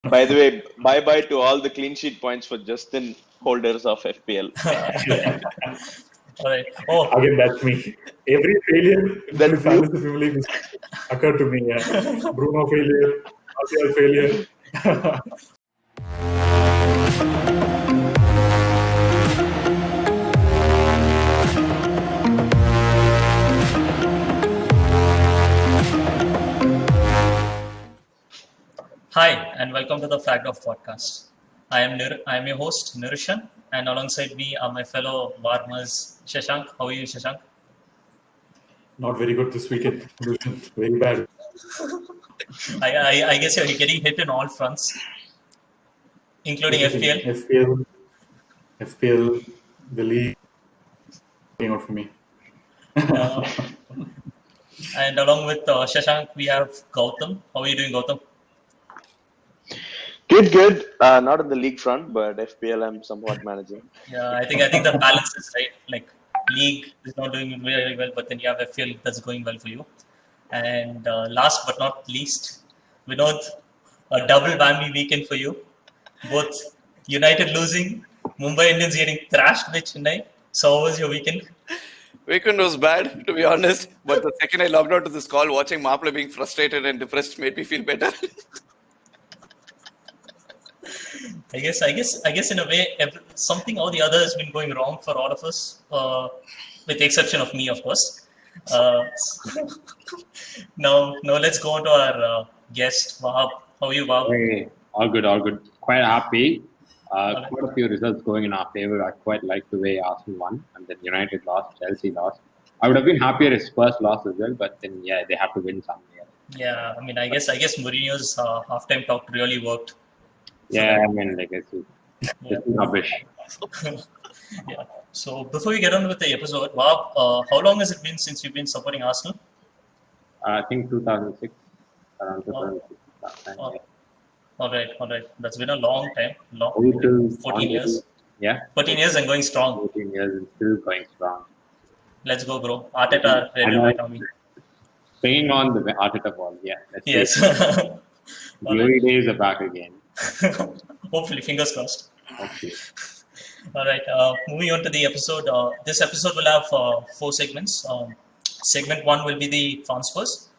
By the way, bye-bye to all the clean sheet points for Justin holders of FPL. All right. Oh, Again, that's me. Every failure in the That's you. fantasy Premier League occurred to me. Bruno failure, Martial failure. hi, and welcome to the Flagged Off podcast. I am your host, Nirushan, and alongside me are my fellow Varmas, Shashank. How are you, Shashank? Not very good this weekend. Very bad. I guess you're getting hit in all fronts, including FPL. FPL, the league, working out for me. And along with Shashank, we have Gautam. How are you doing, Gautam? Good. Not on the league front, but FPL I'm somewhat managing. Yeah, I think the balance is right. Like league is not doing very well, but then you have FPL that's going well for you. And last but not least, Vinod, a double whammy weekend for you. Both United losing, Mumbai Indians getting thrashed by Chennai. So how was your weekend? Weekend was bad, to be honest. But the second I logged out to this call, watching Maple being frustrated and depressed made me feel better. I guess in a way, something or the other has been going wrong for all of us, with the exception of me, of course. Now let's go on to our guest, Wahab. How are you, Wahab? Hey, all good. Quite happy. Quite a few results going in our favor. I quite like the way Arsenal won, and then United lost, Chelsea lost. I would have been happier if Spurs lost as well, but then they have to win somewhere. Yeah, I mean, I guess Mourinho's halftime talk really worked. Yeah, I mean, I guess it's rubbish. Yeah. So before we get on with the episode, Wahab, how long has it been since you've been supporting Arsenal? I think 2006, around 2006. Oh. All right. That's been a long time. 14 years. Yeah. 14 years and going strong. 14 years and still going strong. Let's go, bro. Arteta, ready by Tommy. Staying on the Arteta ball, yeah. Yes. Glory days are back again. Hopefully, fingers crossed. Okay. All right. Moving on to the episode. This episode will have 4 segments. Segment 1 will be the transfers.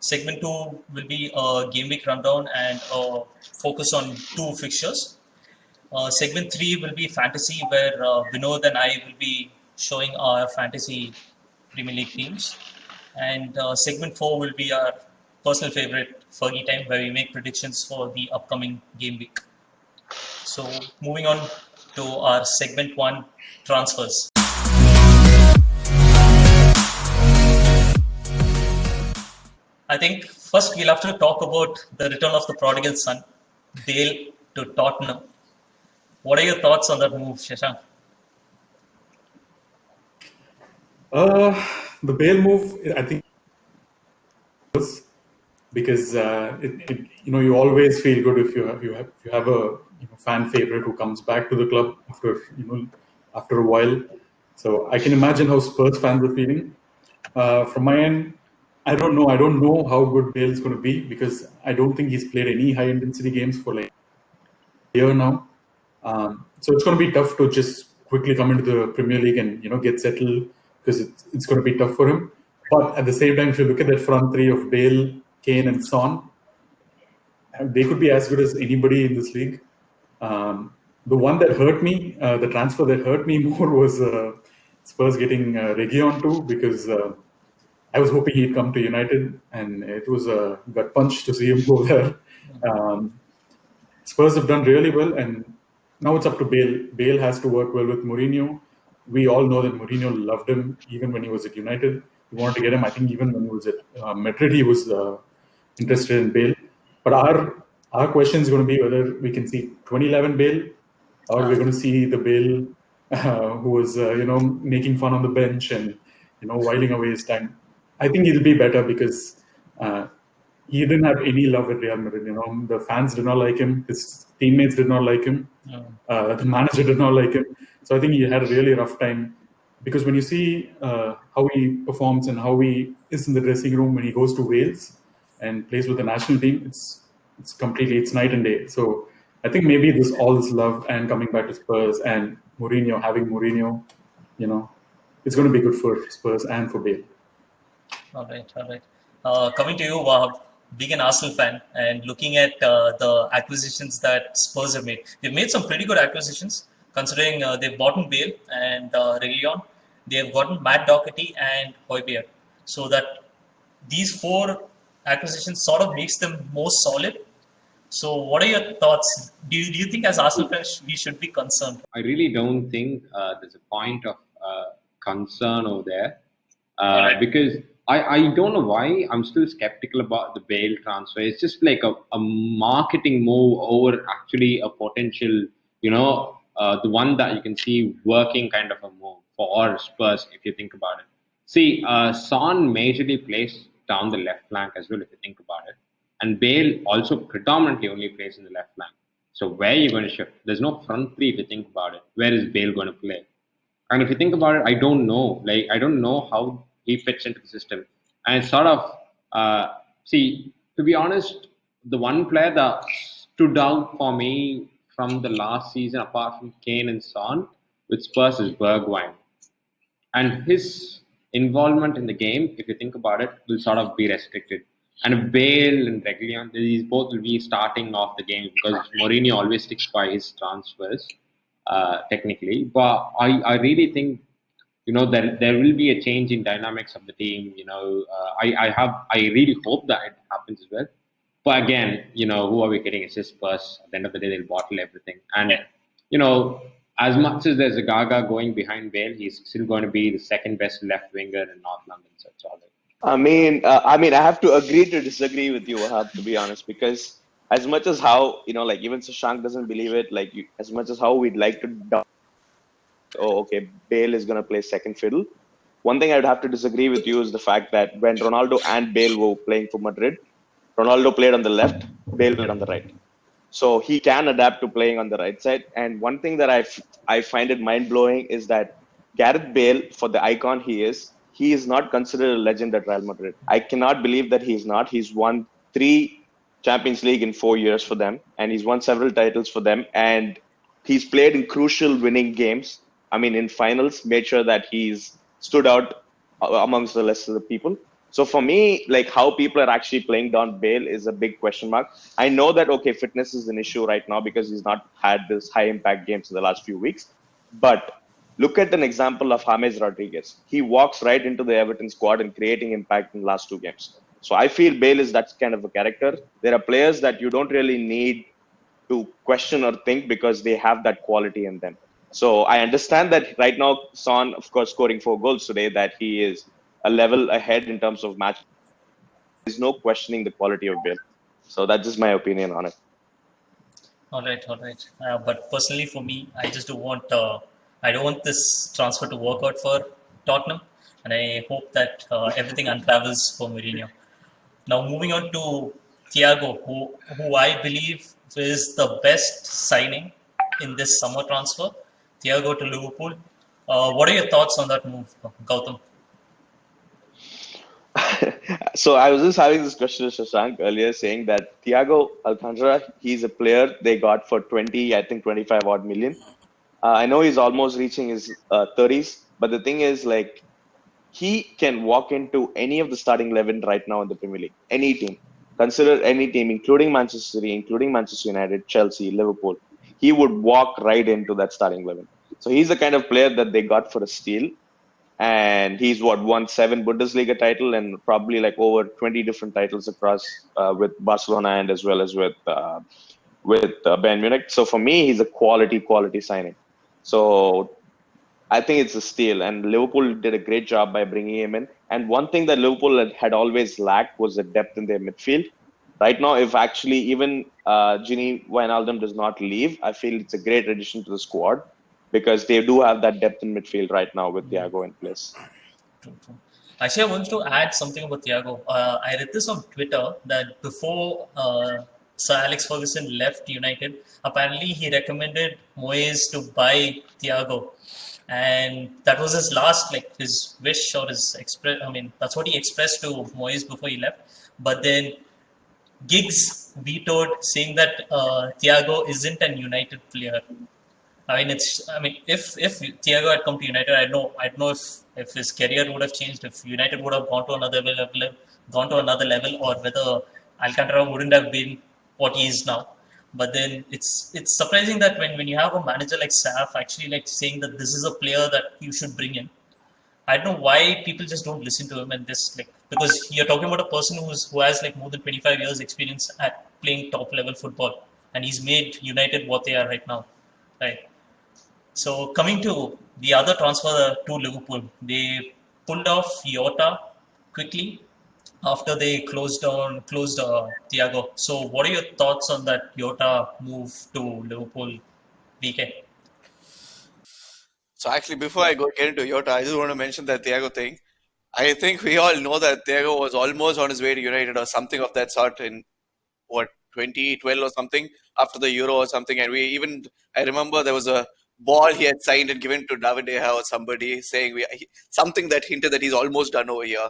Segment 2 will be a game week rundown and focus on 2 fixtures. Segment 3 will be fantasy, where Vinod and I will be showing our fantasy Premier League teams. And segment 4 will be our personal favorite, Fergie Time, where we make predictions for the upcoming game week. So moving on to our segment 1, transfers. I think first we'll have to talk about the return of the prodigal son, Bale to Tottenham. What are your thoughts on that move, Shashank? The Bale move, I think, because you always feel good if you have a fan favorite who comes back to the club after a while. So I can imagine how Spurs fans are feeling. From my end, I don't know how good Bale is going to be, because I don't think he's played any high intensity games for like a year now. So it's going to be tough to just quickly come into the Premier League and get settled, because it's going to be tough for him. But at the same time, if you look at that front three of Bale, Kane and Son, they could be as good as anybody in this league. The one that hurt me, the transfer that hurt me more was Spurs getting Reguilon too, because I was hoping he'd come to United, and it was a gut punch to see him go there. Spurs have done really well, and now it's up to Bale. Bale has to work well with Mourinho. We all know that Mourinho loved him even when he was at United. He wanted to get him. I think even when he was at Madrid, he was interested in Bale. But our question is going to be whether we can see 2011 Bale, or we're going to see the Bale who was making fun on the bench and whiling away his time. I think he'll be better, because he didn't have any love at Real Madrid. The fans did not like him. His teammates did not like him. The manager did not like him. So I think he had a really rough time, because when you see how he performs and how he is in the dressing room when he goes to Wales and plays with the national team, it's night and day. So I think maybe all this love and coming back to Spurs and having Mourinho, it's going to be good for Spurs and for Bale. All right, all right. Coming to you, being an Arsenal fan and looking at the acquisitions that Spurs have made, they've made some pretty good acquisitions considering they've bought in Bale and Reguilon. They have gotten Matt Doherty and Højbjerg. So that these four acquisitions sort of makes them more solid. So what are your thoughts? Do you think as Arsenal fans we should be concerned? I really don't think there's a point of concern over there because I don't know why I'm still skeptical about the Bale transfer. It's just like a marketing move over actually a potential, the one that you can see working kind of a move for Spurs if you think about it. See, Son majorly plays down the left flank as well if you think about it. And Bale also predominantly only plays in the left flank. So where are you going to shift? There's no front three if you think about it. Where is Bale going to play? And if you think about it, I don't know. Like I don't know how he fits into the system. And it's sort of to be honest, the one player that stood out for me from the last season, apart from Kane and Son, with Spurs is Bergwijn. And his involvement in the game, if you think about it, will sort of be restricted. And Bale and Reguilon, these both will be starting off the game because Mourinho always sticks by his transfers, technically. But I really think, that there will be a change in dynamics of the team. I really hope that it happens as well. But again, who are we kidding? It's just Spurs. At the end of the day, they'll bottle everything. And, as much as there's a Gaga going behind Bale, he's still going to be the second best left winger in North London. So it's all right. I have to agree to disagree with you, Wahab, to be honest, because as much as how, even Shashank doesn't believe it, as much as how we'd like to, okay, Bale is going to play second fiddle. One thing I would have to disagree with you is the fact that when Ronaldo and Bale were playing for Madrid, Ronaldo played on the left, Bale played on the right. So he can adapt to playing on the right side. And one thing that I find it mind-blowing is that Gareth Bale, for the icon he is not considered a legend at Real Madrid. I cannot believe that he's not. He's won 3 Champions League in 4 years for them, and he's won several titles for them. And he's played in crucial winning games. In finals, made sure that he's stood out amongst the rest of the people. So for me, how people are actually playing down Bale is a big question mark. I know that, okay, fitness is an issue right now because he's not had this high impact games in the last few weeks. But look at an example of James Rodriguez. He walks right into the Everton squad and creating impact in the last 2 games. So I feel Bale is that kind of a character. There are players that you don't really need to question or think because they have that quality in them. So I understand that right now, Son, of course, scoring 4 goals today, that he is a level ahead in terms of match. There's no questioning the quality of Bale. So that's just my opinion on it. All right, all right. But personally, for me, I just don't want. I don't want this transfer to work out for Tottenham, and I hope that everything untravels for Mourinho. Now, moving on to Thiago, who I believe is the best signing in this summer transfer. Thiago to Liverpool. What are your thoughts on that move, Gautam? So I was just having this question with Shashank earlier, saying that Thiago Alcantara, he's a player they got for 25 odd million. I know he's almost reaching his 30s, but the thing is, he can walk into any of the starting 11 right now in the Premier League, any team. Consider any team, including Manchester City, including Manchester United, Chelsea, Liverpool. He would walk right into that starting 11. So he's the kind of player that they got for a steal. And he's won 7 Bundesliga title and probably over 20 different titles across with Barcelona and as well as with Bayern Munich. So for me, he's a quality signing. So I think it's a steal, and Liverpool did a great job by bringing him in. And one thing that Liverpool had always lacked was the depth in their midfield. Right now, if actually even Gini Wijnaldum does not leave, I feel it's a great addition to the squad, because they do have that depth in midfield right now with Thiago in place. True. Actually, I wanted to add something about Thiago. I read this on Twitter that before Sir Alex Ferguson left United, apparently he recommended Moyes to buy Thiago. And that was his last, his wish or his express. That's what he expressed to Moyes before he left. But then Giggs vetoed, saying that Thiago isn't an United player. I mean, it's. I mean, if Thiago had come to United, I don't know if his career would have changed. If United would have gone to another level, or whether Alcantara wouldn't have been what he is now. But then it's surprising that when you have a manager like Saf actually like saying that this is a player that you should bring in. I don't know why people just don't listen to him and this like because you're talking about a person who has like more than 25 years experience at playing top level football, and he's made United what they are right now, right? So coming to the other transfer to Liverpool, they pulled off Jota quickly after they closed Thiago. So what are your thoughts on that Jota move to Liverpool, VK? So actually, before I go get into Jota, I just want to mention that Thiago thing. I think we all know that Thiago was almost on his way to United or something of that sort in what 2012 or something after the Euro or something. And we even I remember there was a ball he had signed and given to David De Gea or somebody saying something that hinted that he's almost done over here.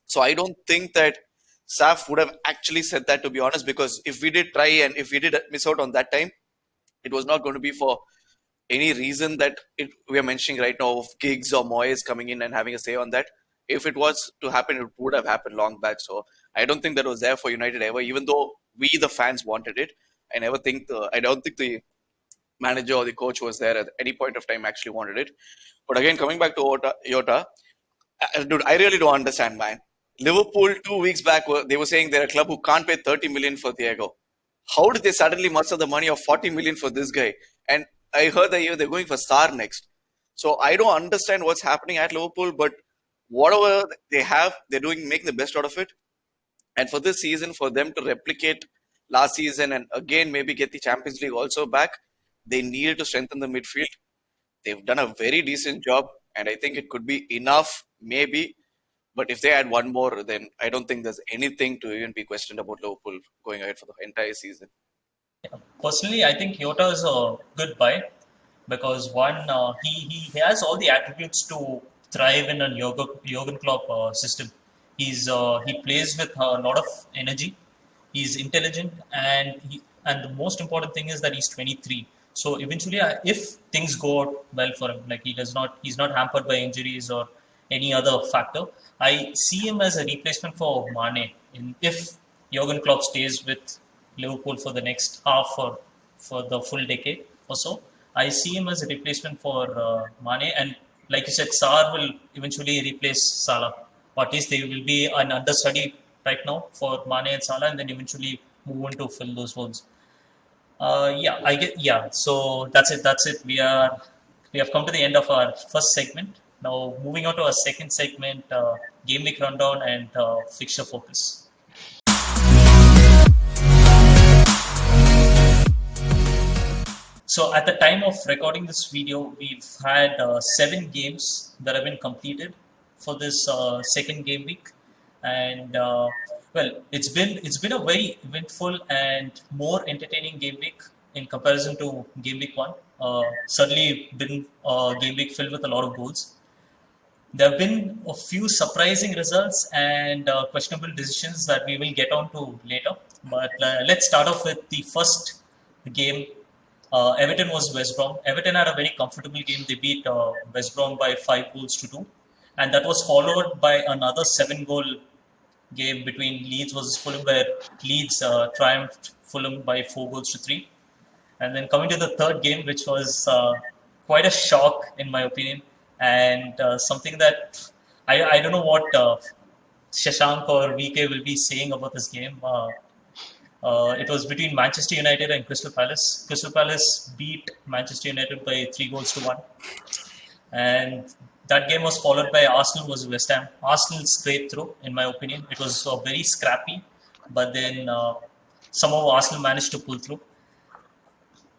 So I don't think that Saf would have actually said that, to be honest, because if we did try and if we did miss out on that time, it was not going to be for any reason that we are mentioning right now of Giggs or Moyes coming in and having a say on that. If it was to happen, it would have happened long back. So I don't think that was there for United ever, even though we, the fans, wanted it. I don't think the manager or the coach was there at any point of time actually wanted it. But again, coming back to Jota, dude, I really don't understand, man. Liverpool 2 weeks back they were saying they're a club who can't pay 30 million for Thiago. How did they suddenly muster the money of 40 million for this guy? And I heard that they're going for Star next. So I don't understand what's happening at Liverpool, but whatever they have, they're doing making the best out of it. And for this season, for them to replicate last season and again maybe get the Champions League also back, they needed to strengthen the midfield. They've done a very decent job, and I think it could be enough, maybe. But if they add one more, then I don't think there's anything to even be questioned about Liverpool going ahead for the entire season. Personally, I think Jota is a good buy because one, he has all the attributes to thrive in a Jurgen Klopp system. He plays with a lot of energy. He's intelligent, and the most important thing is that he's 23. So eventually, if things go well for him, like he's not hampered by injuries or any other factor, I see him as a replacement for Mane. If Jurgen Klopp stays with Liverpool for the next half or for the full decade or so, I see him as a replacement for Mane. And like you said, Sarr will eventually replace Salah. Or at least they will be an understudy right now for Mane and Salah, and then eventually move on to fill those roles. So that's it. That's it. We have come to the end of our first segment. Now moving on to our second segment, game week rundown and fixture focus. So at the time of recording this video, we've had 7 games that have been completed for this second game week, and it's been a very eventful and more entertaining game week in comparison to game week 1. Certainly been a game week filled with a lot of goals. There have been a few surprising results and questionable decisions that we will get on to later. But let's start off with the first game. Everton was West Brom. Everton had a very comfortable game. They beat West Brom by 5 goals to 2. And that was followed by another 7-goal game between Leeds versus Fulham, where Leeds triumphed Fulham by 4 goals to 3. And then coming to the third game, which was quite a shock in my opinion, and something that I don't know what Shashank or VK will be saying about this game. It was between Manchester United and Crystal Palace. Crystal Palace beat Manchester United by 3 goals to 1. And that game was followed by Arsenal versus West Ham. Arsenal scraped through, in my opinion. It was very scrappy, but then somehow Arsenal managed to pull through.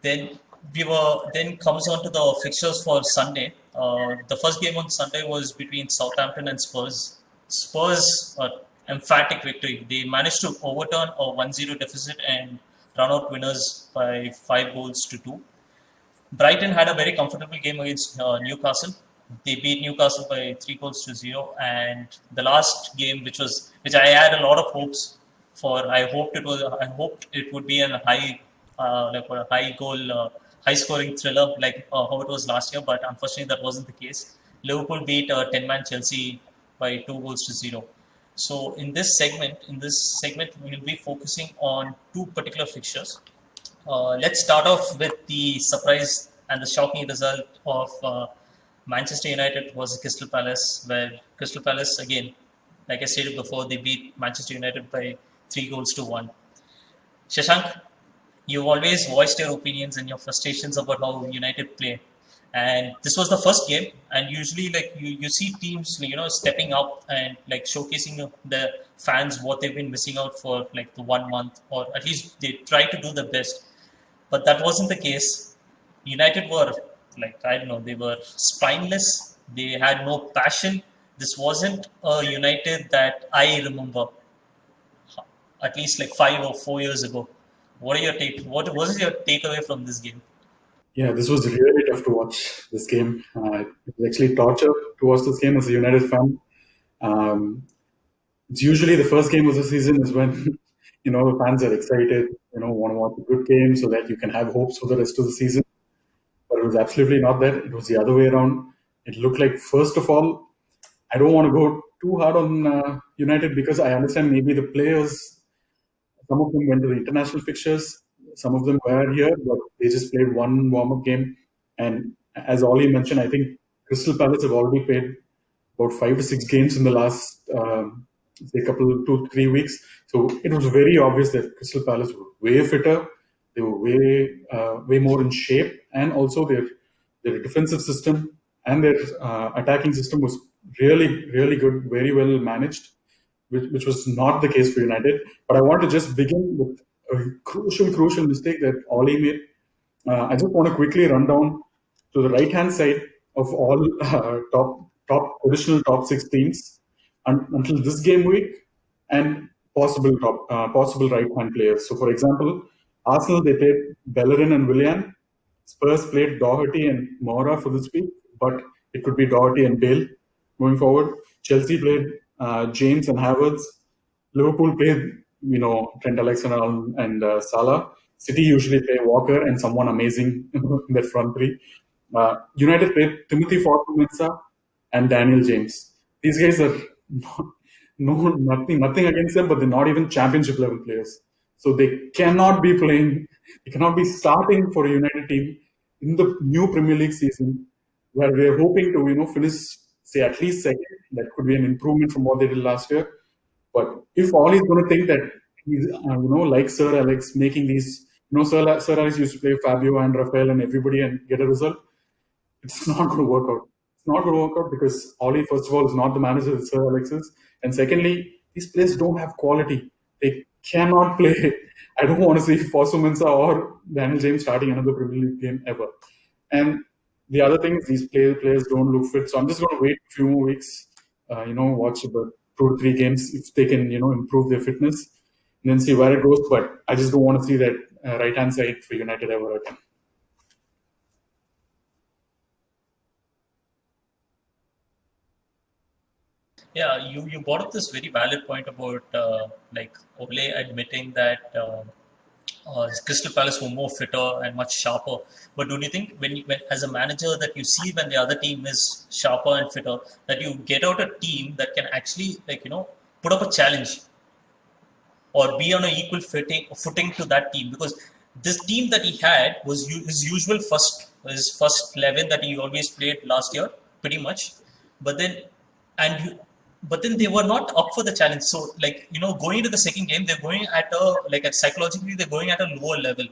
Then comes on to the fixtures for Sunday. The first game on Sunday was between Southampton and Spurs. Spurs, emphatic victory. They managed to overturn a 1-0 deficit and run out winners by 5 goals to 2. Brighton had a very comfortable game against Newcastle. They beat Newcastle by 3 goals to 0. And the last game, which I had a lot of hopes I hoped it would be a high scoring thriller like how it was last year. But unfortunately, that wasn't the case. Liverpool beat 10-man Chelsea by 2 goals to 0. So in this segment, we'll be focusing on two particular fixtures. Let's start off with the surprise and the shocking result of Manchester United versus Crystal Palace, where Crystal Palace, again, like I stated before, they beat Manchester United by 3 goals to 1. Shashank, you've always voiced your opinions and your frustrations about how United play. And this was the first game, and usually, like you see teams, stepping up and like showcasing the fans what they've been missing out for like the 1 month, or at least they try to do the best. But that wasn't the case. United were like, I don't know, they were spineless. They had no passion. This wasn't a United that I remember, at least like 5 or 4 years ago. What are your take? What was your takeaway from this game? Yeah, this was really tough to watch this game. It was actually torture to watch this game as a United fan. It's usually the first game of the season is when the fans are excited, want to watch a good game so that you can have hopes for the rest of the season. But it was absolutely not that. It was the other way around. It looked like, first of all, I don't want to go too hard on United because I understand maybe the players, some of them went to the international fixtures, some of them were here, but they just played one warm-up game. And as Ollie mentioned, I think Crystal Palace have already played about 5 to 6 games in the last, say, 2-3 weeks. So it was very obvious that Crystal Palace were way fitter. They were way more in shape, and also their defensive system and their attacking system was really, really good, very well managed, which was not the case for United. But I want to just begin with a crucial mistake that Ollie made. I just want to quickly run down to the right-hand side of all traditional top 6 teams until this game week, and possible right-hand players. So, for example, Arsenal, they played Bellerin and Willian. Spurs played Doherty and Moura for this week, but it could be Doherty and Bale going forward. Chelsea played James and Havertz. Liverpool played, Trent Alexander-Arnold and Salah. City usually play Walker and someone amazing in that front three. United played Timothy Forza and Daniel James. These guys are nothing against them, but they're not even championship level players. So they cannot be starting for a United team in the new Premier League season, where we're hoping to, finish, say, at least second. That could be an improvement from what they did last year. But if all he's going to think that he's, like Sir Alex making these, Sir Alex used to play Fabio and Rafael and everybody and get a result, it's not going to work out. It's not going to work out because Ollie, first of all, is not the manager that Sir Alex is. And secondly, these players don't have quality. They cannot play. I don't want to see Fosu-Mensah or Daniel James starting another Premier League game ever. And the other thing is these players don't look fit. So I'm just going to wait a few more weeks, watch about 2 to 3 games if they can, improve their fitness and then see where it goes. But I just don't want to see that right-hand side for United ever again. Yeah, you brought up this very valid point about like Ole admitting that Crystal Palace were more fitter and much sharper. But don't you think when as a manager that you see when the other team is sharper and fitter, that you get out a team that can actually put up a challenge or be on an equal footing to that team? Because this team that he had was his usual first 11 that he always played last year, pretty much. But then they were not up for the challenge. So going into the second game, they're going at psychologically they're going at a lower level.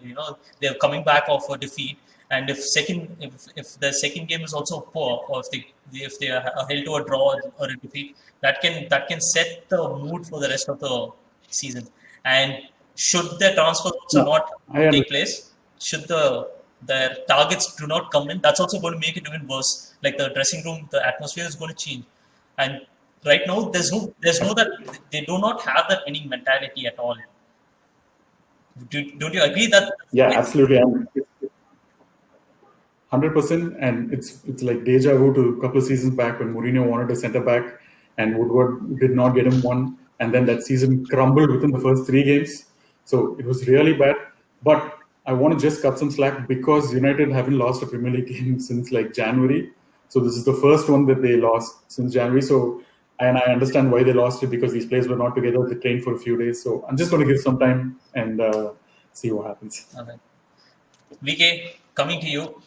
They're coming back off a defeat, and if the second game is also poor, or if they are held to a draw or a defeat, that can set the mood for the rest of the season. And should their transfers also not take place, should their targets do not come in, that's also going to make it even worse. Like the dressing room, the atmosphere is going to change. And right now, there's no that they do not have that winning mentality at all. Don't you agree that? Yeah, absolutely. 100%. And it's like deja vu to a couple of seasons back when Mourinho wanted a centre back and Woodward did not get him one. and then that season crumbled within the first 3 games. So it was really bad. But I want to just cut some slack because United haven't lost a Premier League game since like January. So this is the first one that they lost since January. So and I understand why they lost it because these players were not together. They trained for a few days. So I'm just going to give some time and see what happens. All right. VK, coming to you,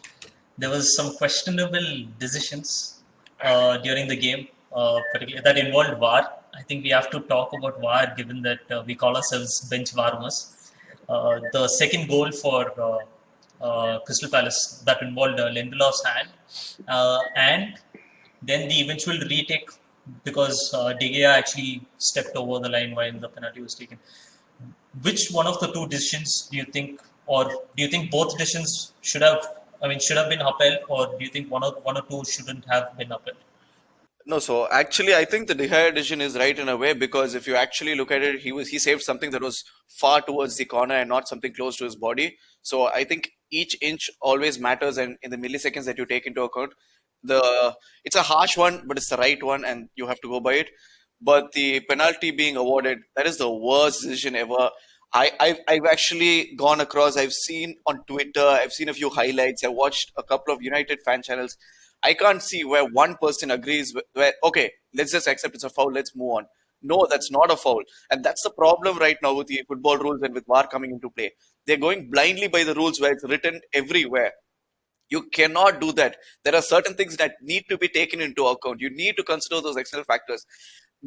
there was some questionable decisions during the game, particularly that involved VAR. I think we have to talk about VAR, given that we call ourselves bench varmers. The second goal for Crystal Palace that involved Lindelof's hand, and then the eventual retake because De Gea actually stepped over the line while the penalty was taken. Which one of the two decisions do you think, or do you think both decisions should have been upheld, or do you think one or two shouldn't have been upheld? No, so actually, I think the De Gea decision is right in a way, because if you actually look at it, he saved something that was far towards the corner and not something close to his body. So I think each inch always matters, and in the milliseconds that you take into account, it's a harsh one, but it's the right one, and you have to go by it. But the penalty being awarded, that is the worst decision ever. I've actually gone across. I've seen on Twitter. I've seen a few highlights. I watched a couple of United fan channels. I can't see where one person agrees with, where, okay, let's just accept it's a foul, let's move on. No, that's not a foul. And that's the problem right now with the football rules and with VAR coming into play. They're going blindly by the rules where it's written everywhere. You cannot do that. There are certain things that need to be taken into account. You need to consider those external factors.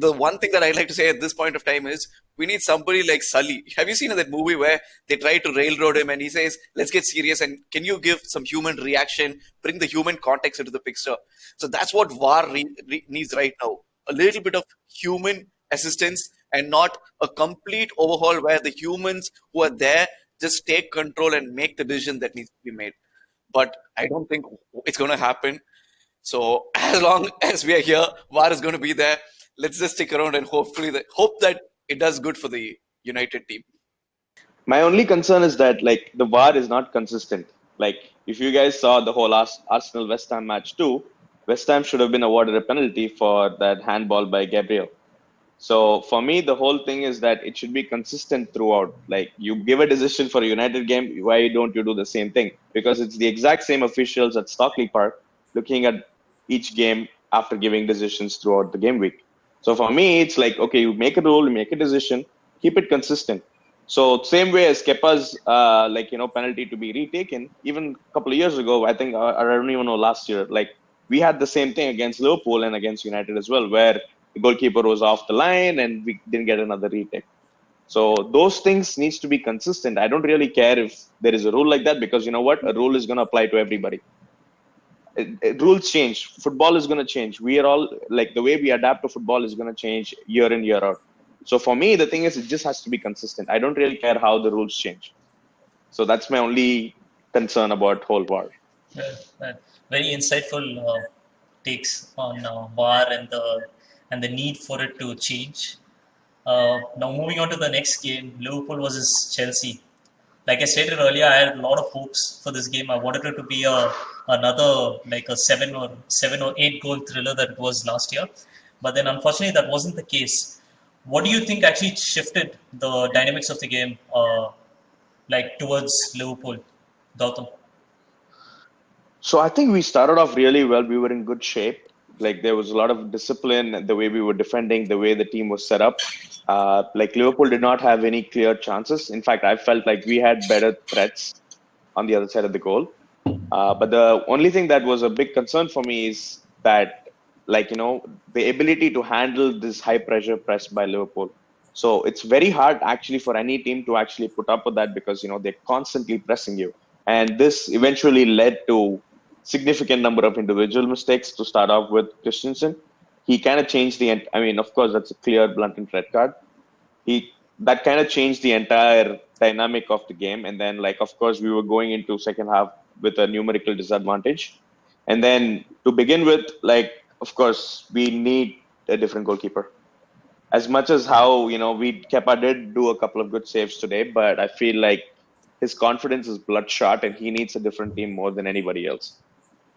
The one thing that I'd like to say at this point of time is we need somebody like Sully. Have you seen that movie where they try to railroad him and he says, let's get serious and can you give some human reaction, bring the human context into the picture? So that's what VAR needs right now. A little bit of human assistance and not a complete overhaul where the humans who are there just take control and make the decision that needs to be made. But I don't think it's going to happen. So as long as we are here, VAR is going to be there. Let's just stick around and hope that it does good for the United team. My only concern is that like the VAR is not consistent. Like if you guys saw the whole Arsenal West Ham match too, West Ham should have been awarded a penalty for that handball by Gabriel. So for me, the whole thing is that it should be consistent throughout. Like you give a decision for a United game, why don't you do the same thing? Because it's the exact same officials at Stockley Park looking at each game after giving decisions throughout the game week. So for me, it's like, okay, you make a rule, you make a decision, keep it consistent. So same way as Kepa's, penalty to be retaken, even a couple of years ago, I think, I don't even know, last year, like we had the same thing against Liverpool and against United as well, where the goalkeeper was off the line and we didn't get another retake. So those things needs to be consistent. I don't really care if there is a rule like that because you know what? A rule is going to apply to everybody. Rules change. Football is going to change. We are all like the way we adapt to football is going to change year in, year out. So for me, the thing is, it just has to be consistent. I don't really care how the rules change. So that's my only concern about whole VAR. Very insightful takes on VAR and the need for it to change. Now moving on to the next game, Liverpool versus Chelsea. Like I stated earlier, I had a lot of hopes for this game. I wanted it to be another like a seven or 8 goal thriller that it was last year, but then unfortunately that wasn't the case. What do you think actually shifted the dynamics of the game, towards Liverpool, Gautam? So I think we started off really well. We were in good shape. Like there was a lot of discipline, the way we were defending, the way the team was set up. Like Liverpool did not have any clear chances. In fact, I felt like we had better threats on the other side of the goal. But the only thing that was a big concern for me is that, the ability to handle this high pressure press by Liverpool. So it's very hard actually for any team to actually put up with that because, they're constantly pressing you. And this eventually led to significant number of individual mistakes to start off with Christensen. He kind of changed of course, that's a clear, blunt and red card. That kind of changed the entire dynamic of the game. And then, of course, we were going into second half with a numerical disadvantage. And then to begin with, of course, we need a different goalkeeper. As much as how, Kepa did do a couple of good saves today, but I feel like his confidence is bloodshot and he needs a different team more than anybody else.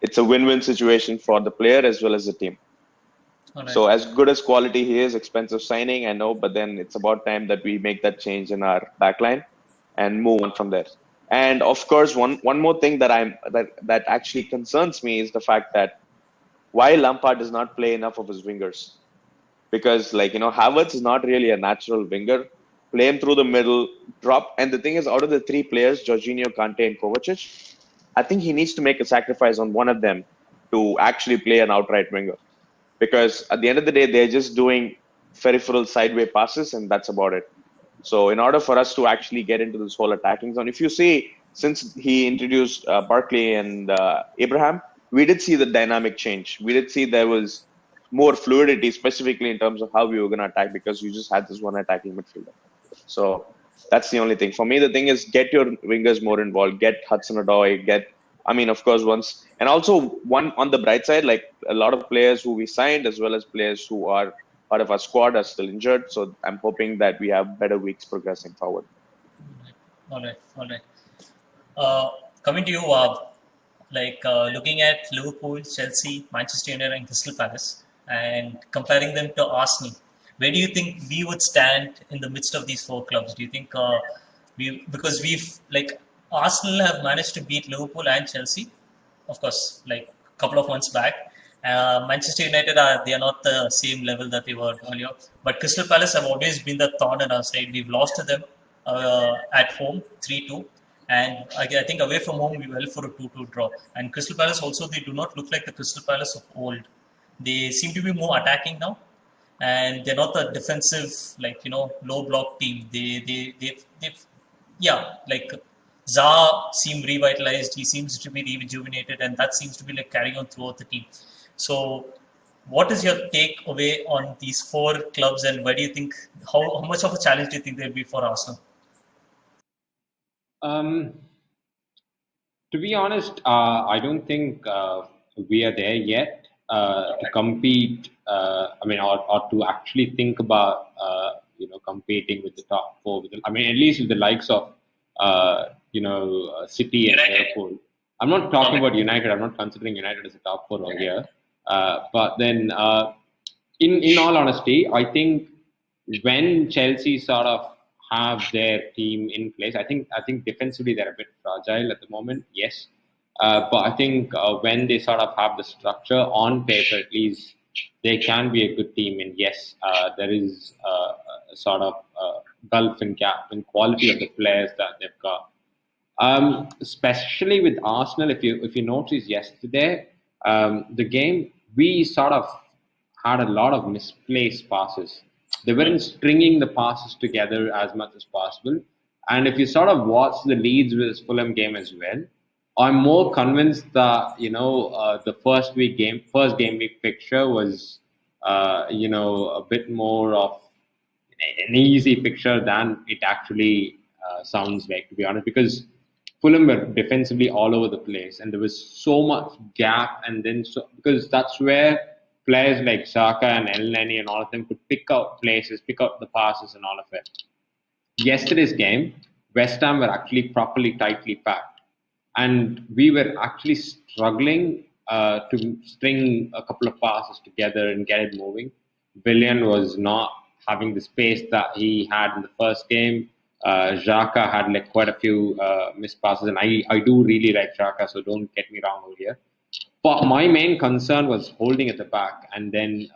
It's a win-win situation for the player as well as the team. All right. So as good as quality he is, expensive signing, I know, but then it's about time that we make that change in our backline and move on from there. And of course, one more thing that actually concerns me is the fact that why Lampard does not play enough of his wingers. Because Havertz is not really a natural winger. Play him through the middle, drop. And the thing is, out of the three players, Jorginho, Kante, and Kovacic, I think he needs to make a sacrifice on one of them to actually play an outright winger. Because at the end of the day, they're just doing peripheral sideway passes, and that's about it. So in order for us to actually get into this whole attacking zone, if you see, since he introduced Barkley and Abraham, we did see the dynamic change. We did see there was more fluidity, specifically in terms of how we were going to attack, because you just had this one attacking midfielder. So that's the only thing. For me, the thing is get your wingers more involved. Get Hudson-Odoi. I mean, of course, once and also one on the bright side, like a lot of players who we signed, as well as players who are part of our squad, are still injured. So I'm hoping that we have better weeks progressing forward. All right. All right. Coming to you, looking at Liverpool, Chelsea, Manchester United, and Crystal Palace, and comparing them to Arsenal, where do you think we would stand in the midst of these four clubs? Do you think because we've like Arsenal have managed to beat Liverpool and Chelsea, of course, like a couple of months back. Manchester United they are not the same level that they were earlier, but Crystal Palace have always been the thorn in our side. We've lost to them at home 3-2. And I think away from home, we were held for a 2-2 draw. And Crystal Palace also, they do not look like the Crystal Palace of old. They seem to be more attacking now. And they're not the defensive, low block team. They've yeah, like Zaha seemed revitalized. He seems to be rejuvenated. And that seems to be like carrying on throughout the team. So what is your take away on these four clubs, and where do you think, how much of a challenge do you think they'll be for Arsenal? Um, to be honest, I don't think we are there yet to compete. Or to actually think about competing with the top four. I mean, at least with the likes of City and Liverpool. I'm not talking about United. I'm not considering United as a top four over here. But then, in all honesty, I think when Chelsea sort of have their team in place, I think defensively they're a bit fragile at the moment. Yes, but I think when they sort of have the structure on paper, at least they can be a good team. And yes, there is a sort of gulf and gap in quality of the players that they've got. Especially with Arsenal, if you notice yesterday, the game we sort of had a lot of misplaced passes. They weren't stringing the passes together as much as possible. And if you sort of watch the Leeds versus Fulham game as well, I'm more convinced that the first game week fixture was a bit more of an easy picture than it actually sounds like, to be honest, because Fulham were defensively all over the place, and there was so much gap. And then, because that's where players like Saka and El Neni and all of them could pick out places, pick out the passes, and all of it. Yesterday's game, West Ham were actually properly tightly packed, and we were actually struggling to string a couple of passes together and get it moving. Willian was not having the space that he had in the first game. Xhaka had like quite a few missed passes, and I do really like Xhaka, so don't get me wrong over here. But my main concern was holding at the back, and then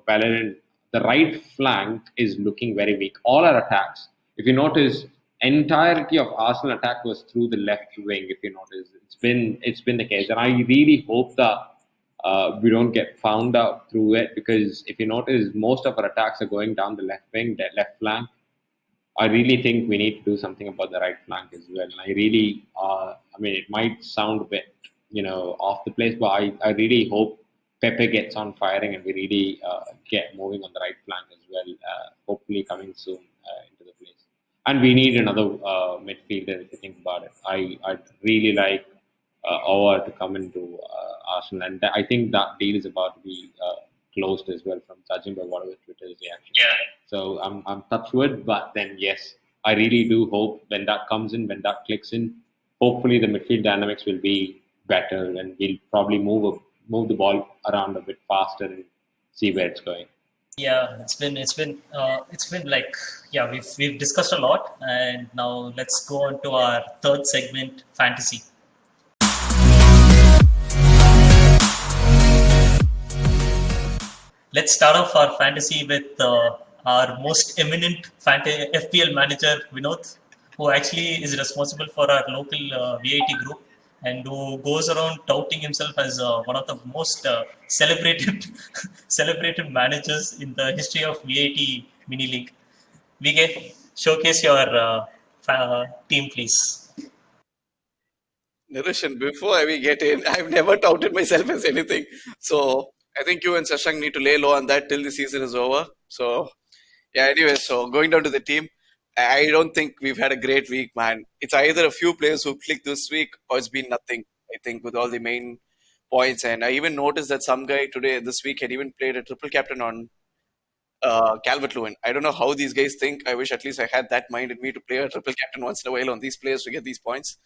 Bellerin, the right flank is looking very weak. All our attacks, if you notice, entirety of Arsenal attack was through the left wing. If you notice, it's been the case, and I really hope that we don't get found out through it, because if you notice, most of our attacks are going down the left wing, the left flank. I really think we need to do something about the right flank as well. And I really, it might sound a bit, off the place, but I really hope Pepe gets on firing and we really get moving on the right flank as well. Hopefully coming soon into the place. And we need another midfielder if you think about it. I'd really like Owa to come into Arsenal, and I think that deal is about to be closed as well, from judging by whatever Twitter's reaction. Yeah. So I'm touch wood, but then yes, I really do hope when that comes in, when that clicks in, hopefully the midfield dynamics will be better, and we'll probably move the ball around a bit faster and see where it's going. Yeah, it's been like, yeah, we've discussed a lot, and now let's go on to our third segment, fantasy. Let's start off our fantasy with our most eminent FPL manager, Vinod, who actually is responsible for our local VIT group and who goes around touting himself as one of the most celebrated celebrated managers in the history of VIT mini league. VK, showcase your team, please. Nirushan, before we get in, I've never touted myself as anything. So I think you and Sashank need to lay low on that till the season is over. So yeah, anyway, so going down to the team, I don't think we've had a great week, man. It's either a few players who clicked this week or it's been nothing, I think, with all the main points. And I even noticed that some guy today, this week, had even played a triple captain on Calvert-Lewin. I don't know how these guys think. I wish at least I had that mind in me to play a triple captain once in a while on these players to get these points.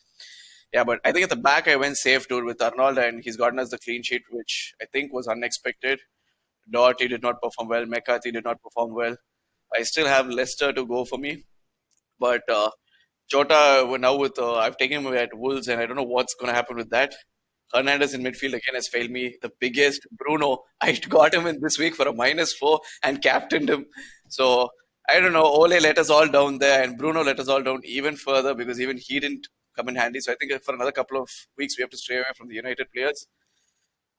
Yeah, but I think at the back I went safe, dude, with Arnold, and he's gotten us the clean sheet, which I think was unexpected. Doherty did not perform well. McCarthy did not perform well. I still have Leicester to go for me, but Jota, now with I've taken him at Wolves, and I don't know what's going to happen with that. Hernandez in midfield again has failed me. The biggest Bruno, I got him in this week for a -4 and captained him. So I don't know. Ole let us all down there, and Bruno let us all down even further because even he didn't come in handy. So I think for another couple of weeks we have to stay away from the United players.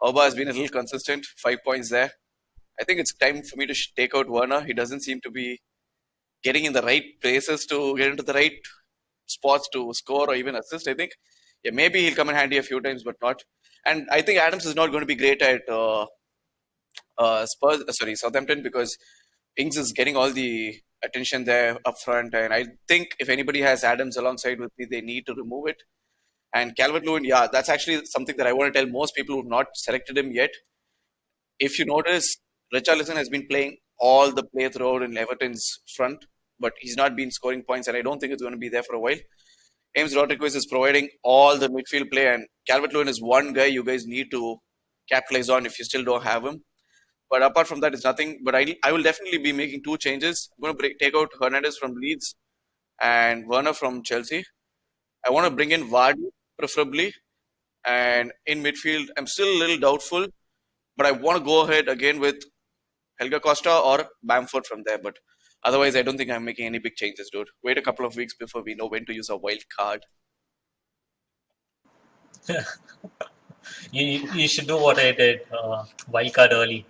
Oba has been a little consistent, 5 points there. I think it's time for me to take out Werner. He doesn't seem to be getting in the right places to get into the right spots to score or even assist. I think, yeah, maybe he'll come in handy a few times, but not. And I think Adams is not going to be great at Southampton because Ings is getting all the attention there up front. And I think if anybody has Adams alongside with me, they need to remove it. And Calvert-Lewin, yeah, that's actually something that I want to tell most people who've not selected him yet. If you notice, Richarlison has been playing all the play throughout in Everton's front, but he's not been scoring points, and I don't think it's going to be there for a while. James Rodriguez is providing all the midfield play, and Calvert-Lewin is one guy you guys need to capitalize on if you still don't have him. But apart from that, it's nothing. But I will definitely be making 2 changes. I'm going to take out Hernandez from Leeds and Werner from Chelsea. I want to bring in Vardy, preferably. And in midfield, I'm still a little doubtful, but I want to go ahead again with Helga Costa or Bamford from there. But otherwise, I don't think I'm making any big changes, dude. Wait a couple of weeks before we know when to use a wild card. You should do what I did, wildcard early.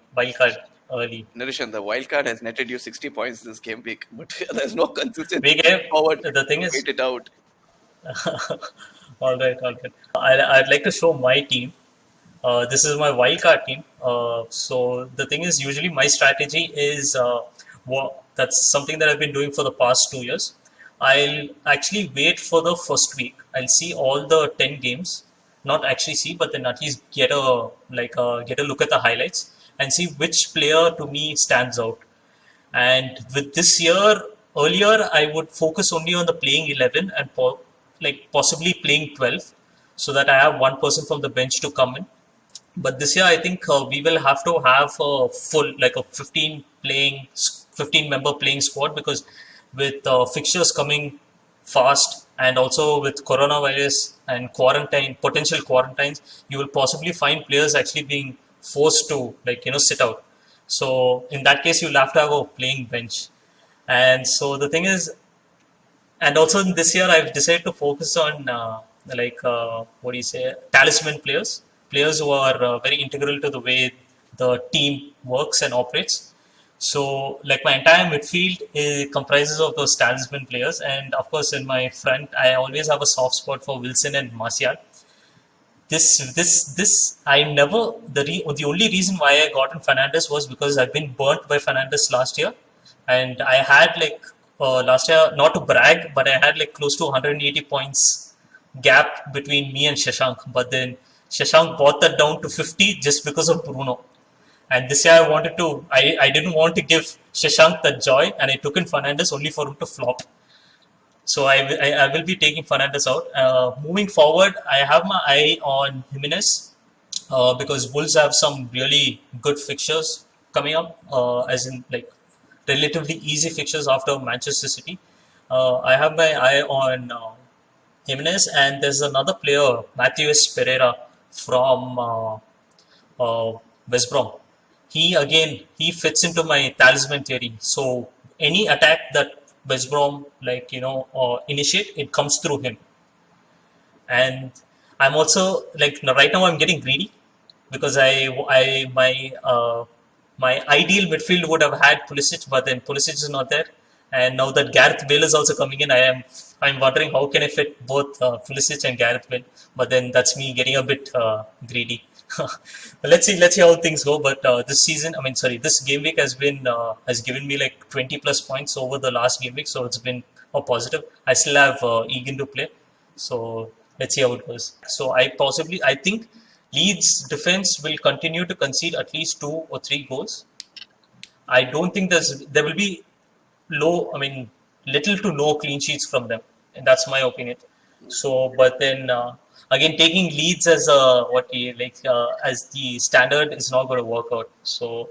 Nirushan, the wild card has netted you 60 points this game week, but there's no consistency Forward. forward. The thing is, Wait it out. all right. I'd like to show my team. This is my wildcard team. So the thing is, usually my strategy is that's something that I've been doing for the past 2 years. I'll actually wait for the first week. I'll see all the 10 games, not actually see, but then at least get a look at the highlights and see which player to me stands out. And with this year, earlier I would focus only on the playing 11 and possibly playing 12, so that I have one person from the bench to come in. But this year, I think we will have to have a full, like a 15 member playing squad, because with fixtures coming fast and also with coronavirus and potential quarantines, you will possibly find players actually being forced to sit out. So in that case, you'll have to have a playing bench. And so the thing is, and also this year I've decided to focus on talisman players who are very integral to the way the team works and operates. So like my entire midfield comprises of those talisman players, and of course in my front I always have a soft spot for Wilson and Martial. This I never the only reason why I got in Fernandes was because I've been burnt by Fernandes last year, and I had last year, not to brag, but I had close to 180 points gap between me and Shashank. But then Shashank brought that down to 50 just because of Bruno. And this year I didn't want to give Shashank that joy, and I took in Fernandes only for him to flop. So I will be taking Fernandes out. Moving forward, I have my eye on Jimenez because Wolves have some really good fixtures coming up, as in like relatively easy fixtures after Manchester City. I have my eye on Jimenez, and there's another player, Matheus Pereira from West Brom. He fits into my talisman theory. So any attack that West Brom initiate, it comes through him. And I'm also like right now I'm getting greedy because my ideal midfield would have had Pulisic, but then Pulisic is not there. And now that Gareth Bale is also coming in, I'm wondering how can I fit both Pulisic and Gareth Bale. But then that's me getting a bit greedy. Let's see how things go. But this game week has given me like 20 plus points over the last game week, so it's been a positive. I still have Egan to play, so let's see how it goes. So I think Leeds defense will continue to concede at least 2 or 3 goals. I don't think there will be little to no clean sheets from them, and that's my opinion. So, but then again, taking Leeds as as the standard is not going to work out. So,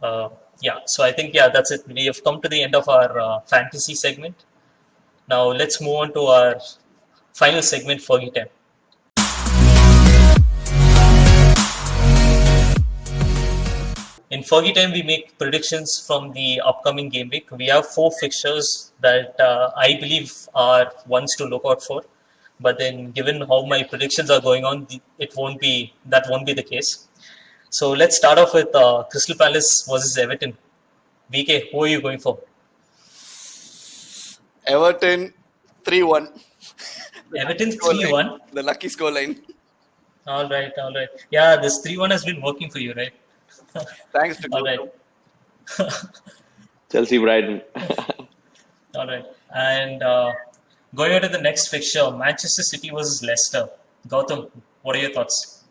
so I think that's it. We have come to the end of our fantasy segment. Now let's move on to our final segment, Fergie Time. In Fergie Time, we make predictions from the upcoming game week. We have 4 fixtures that I believe are ones to look out for. But then, given how my predictions are going on, that won't be the case. So let's start off with Crystal Palace versus Everton. VK, who are you going for? Everton 3-1. Everton 3-1. The lucky scoreline. All right. Yeah, this 3-1 has been working for you, right? Thanks to All right. Chelsea Brighton. All right. And going on to the next fixture, Manchester City versus Leicester. Gautam, what are your thoughts?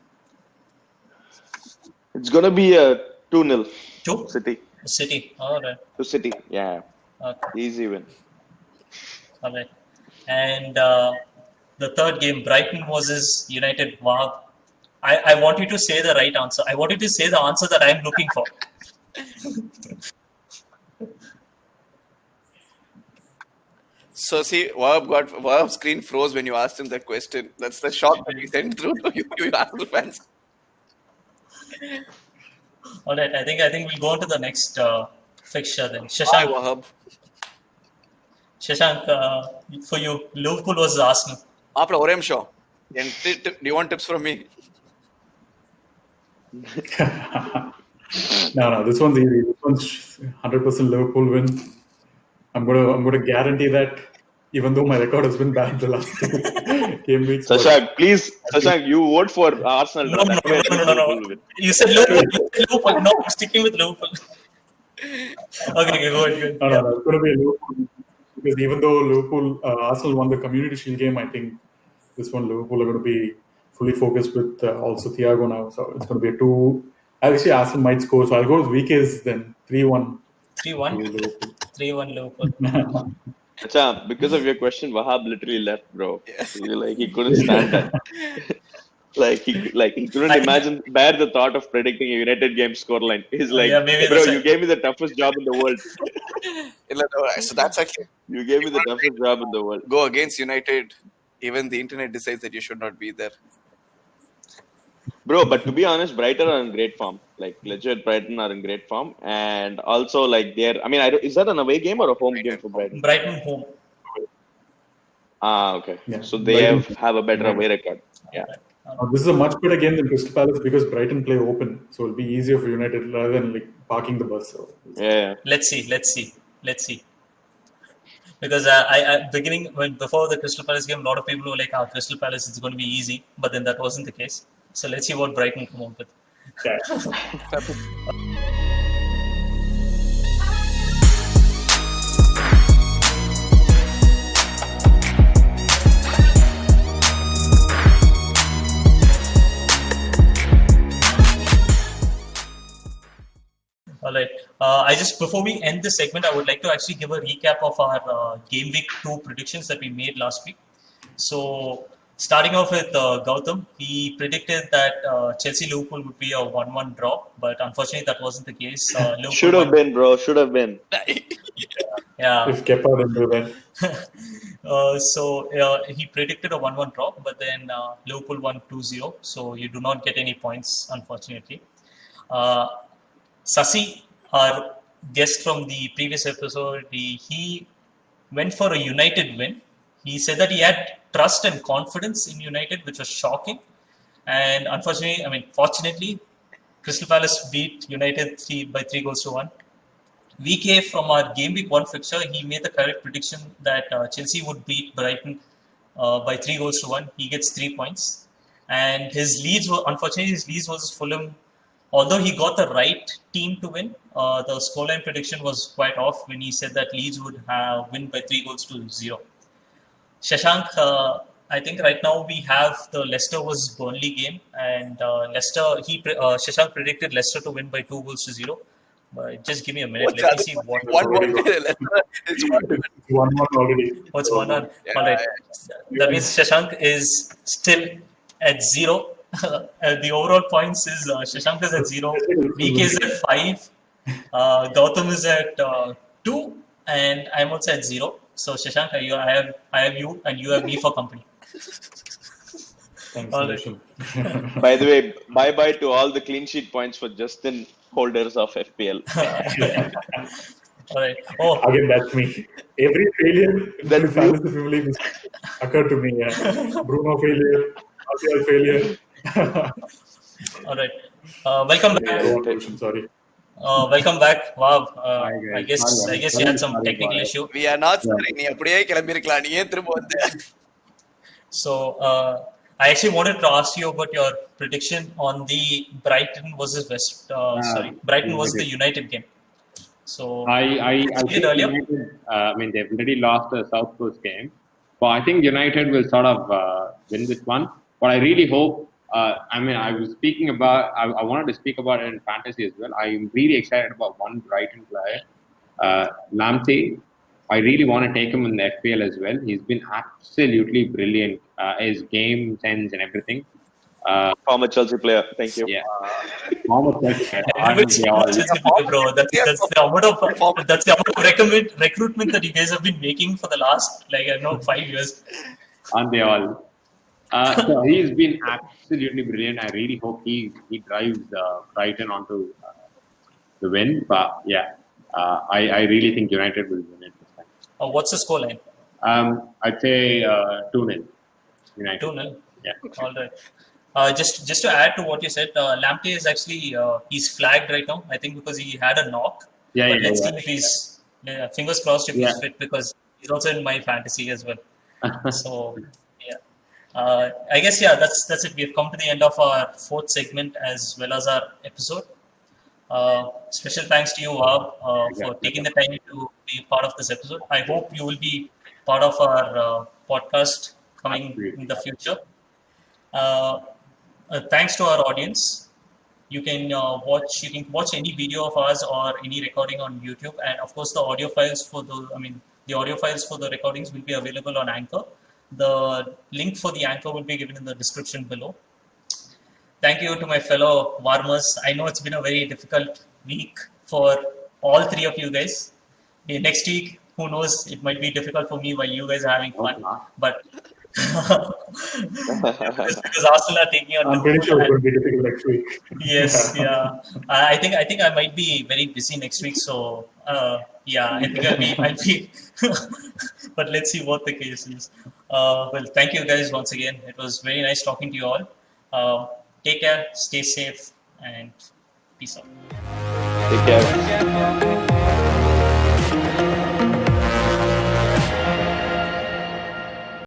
It's gonna be a 2-0. 2? City. City. All right. To City. Yeah. Okay. Easy win. All right. And the third game, Brighton versus United. Wow. I want you to say the right answer. I want you to say the answer that I'm looking for. So see, Wahab screen froze when you asked him that question. That's the shock that we sent through to you Arsenal fans. All right. I think we'll go on to the next fixture then. Hi, Wahab. Shashank, for you, Liverpool versus Arsenal. After Orem Shaw. Do you want tips from me? No, this one's easy. This one's 100% Liverpool win. I'm gonna guarantee that, even though my record has been bad the last 2 game weeks. Shashank, you vote for Arsenal. No. You said Liverpool. No, I'm sticking with Liverpool. Okay, go ahead. No, it's gonna be a Liverpool, because even though Arsenal won the Community Shield game, I think this one Liverpool are going to be fully focused with also Thiago now. So it's going to be a 2. Actually, Arsenal might score. So I'll go with VK's then 3-1. 3-1? 3-1 Liverpool. Achha, because of your question, Wahab literally left, bro. He couldn't stand that. he couldn't bear the thought of predicting a United game scoreline. He's like, bro, you gave me the toughest job in the world. So that's actually, you gave me the toughest job in the world. Go against United. Even the internet decides that you should not be there. Bro, but to be honest, Brighton are in great form. Legit, Brighton are in great form. And also, is that an away game or a home game for Brighton? Brighton home. Okay. Yeah. So they have a better away record. Yeah. This is a much better game than Crystal Palace because Brighton play open. So it'll be easier for United rather than parking the bus. So. Yeah. Let's see. Because before the Crystal Palace game, a lot of people were like, Crystal Palace is going to be easy. But then that wasn't the case. So let's see what Brighton come up with. Yeah. All right. Before we end this segment, I would like to actually give a recap of our game week 2 predictions that we made last week. So Starting off with Gautam, he predicted that Chelsea-Liverpool would be a 1-1 draw, but unfortunately that wasn't the case. Liverpool Should have won. been, bro. Should have been. Yeah. If Kepa didn't do that. So he predicted a 1-1 draw, but then Liverpool won 2-0, so you do not get any points, unfortunately. Uh, Sasi, our guest from the previous episode, he went for a United win. He said that he had trust and confidence in United, which was shocking. And fortunately, Crystal Palace beat United by 3 goals to 1. VK from our game week 1 fixture, he made the correct prediction that Chelsea would beat Brighton by 3 goals to 1. He gets 3 points. And unfortunately, his Leeds versus Fulham, although he got the right team to win, the scoreline prediction was quite off when he said that Leeds would win by 3 goals to 0. Shashank, I think right now we have the Leicester versus Burnley game, and Shashank predicted Leicester to win by 2 goals to 0. But just give me a minute. What's Let me the see what. other one? It's 1-1. 1-1 already. What's So, 1-1? All right. That means Shashank is still at 0. The overall points is Shashank is at 0, VK is at 5, Gautam is at 2, and I'm also at 0. So Shashank, I have you, and you have me for company. Thanks, All right. Nirushan. By the way, bye-bye to all the clean sheet points for Justin holders of FPL. All right. Oh, Again, that's me. Every failure in That's the fantasy Premier League occurred to me. Yeah. Bruno failure, Martial failure. all right. Welcome Go back. on, Nirushan, sorry. Welcome back. Wow. Hi, I guys. guess you had some Sorry technical about it. issue. We are not sorry. நீ அப்படியே கிளம்பிருக்கலாம். நீ ஏன் திரும்ப வந்த? So I actually wanted to ask you about your prediction on the Brighton versus Brighton versus the United game. So I did think earlier. United, they've already lost the South Coast game, but I think United will sort of win this one. But I really hope. I was speaking about. I wanted to speak about it in fantasy as well. I'm really excited about one Brighton player, Lamptey. I really want to take him in the FPL as well. He's been absolutely brilliant. His game sense and everything. Former Chelsea player. Thank you. Yeah. Mohamed Salah, Everybody's they all- Chelsea player, bro. That's the amount of recruitment that you guys have been making for the last 5 years. aren't they all? So he's been absolutely brilliant. I really hope he drives Brighton onto the win. But yeah, I really think United will win it this time. What's the scoreline? I'd say 2-0 United. 2-0. Yeah. All right. Just to add to what you said, Lamptey is actually he's flagged right now. I think because he had a knock. Yeah, But yeah, let's yeah. see if he's fingers crossed if Yeah. he's fit, because he's also in my fantasy as well. So yeah, I guess that's it. We've come to the end of our 4th segment as well as our episode. Special thanks to you, Wahab, for taking the time to be part of this episode. I hope you will be part of our podcast coming in the future. Thanks to our audience. You can watch any video of ours or any recording on YouTube, and of course the audio files for the recordings will be available on Anchor. The link for the Anchor will be given in the description below. Thank you to my fellow Warmers. I know it's been a very difficult week for all 3 of you guys. Next week, who knows, it might be difficult for me while you guys are having fun. But because Arsenal are taking on I'm pretty Liverpool sure it's going to be difficult next week. Yes, yeah. I think I might be very busy next week, so I think I'll be. But let's see what the case is. Well, thank you guys once again. It was very nice talking to you all. Take care, stay safe, and peace out. Take care.